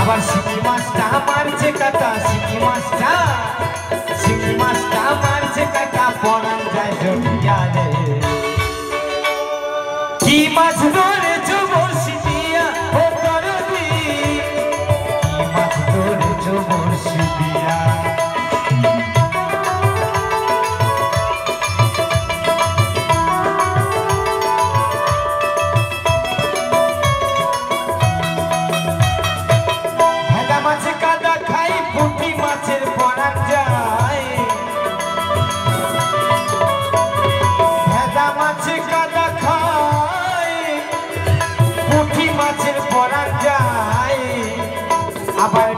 আবার শিঙি মাছটা মারছে কাটা, শিঙি মাছটা মারছে কাটা, পরান যায় জড়িয়া রে। কি মাছ ধরেছো বড়শি দিয়া ও দরদি, কি মাছ ধরেছো বড়শি দিয়া। ভেদা মাছে কাদা খাই, পুঁটি মাছের পরান যায়। ভেদা মাছে কাদা খাই, পুঁটি মাছের পরান যায়। আবার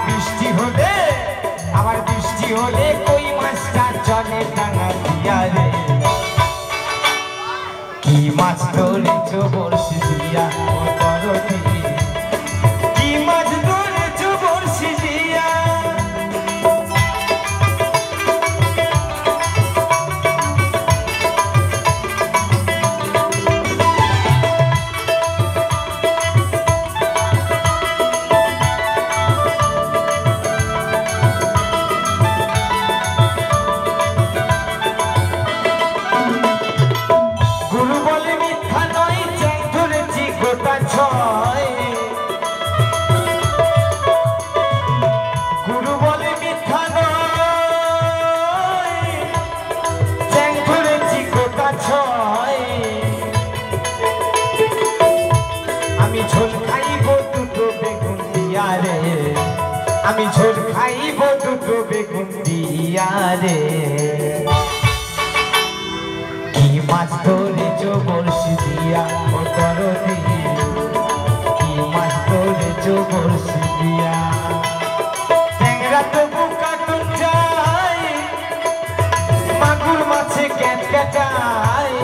বৃষ্টি হলে কই মাছটা চলে ডাঙা দিয়া রে। কি মাছ ধরেছো বড়শি দিয়া ও দরদি, কি মাছ ধরেছো বড়শি দিয়া। গুরু বলে মিথ্যা নয়, চ্যাং ধরেছি গোটা ছয়। গুরু বলে মিথ্যা নয়, চ্যাং ধরেছি গোটা ছয়। আমি ঝোল খাইব দুটো বেগুন দিয়া রে, আমি ঝোল খাইব দুটো বেগুন দিয়া রে। কি মাছ ধরেছো বড়শি দিয়া ও দরদি, কি মাছ ধরেছো বড়শি দিয়া। ট্যাংরা তবু কাটুন যায়, মাগুর মাছে ক্যাট কাটায়।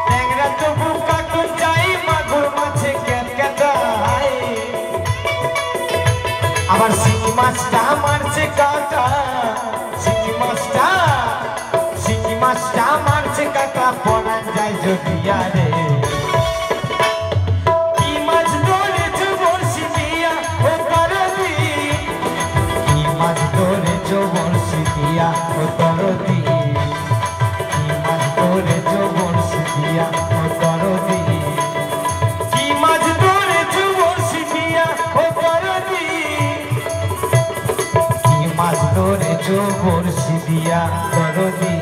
ট্যাংরা তবু কাটুন যায়, মাগুর মাছে ক্যাট কাটায়। আবার শিঙি মাছটা মারছে কাটা, শিঙি মাছটা মারছে কাটা, পরান যায় জড়িয়া রে। কি মাছ ধরেছো বড়শি দিয়া ও দরদি, কি মাছ ধরেছো বড়শি দিয়া ও দরদি, কি মাছ ধরেছো বড়শি দিয়া ও দরদি, কি মাছ ধরেছো বড়শি দিয়া ও দরদি, কি মাছ ধরেছো বড়শি দিয়া দরদি।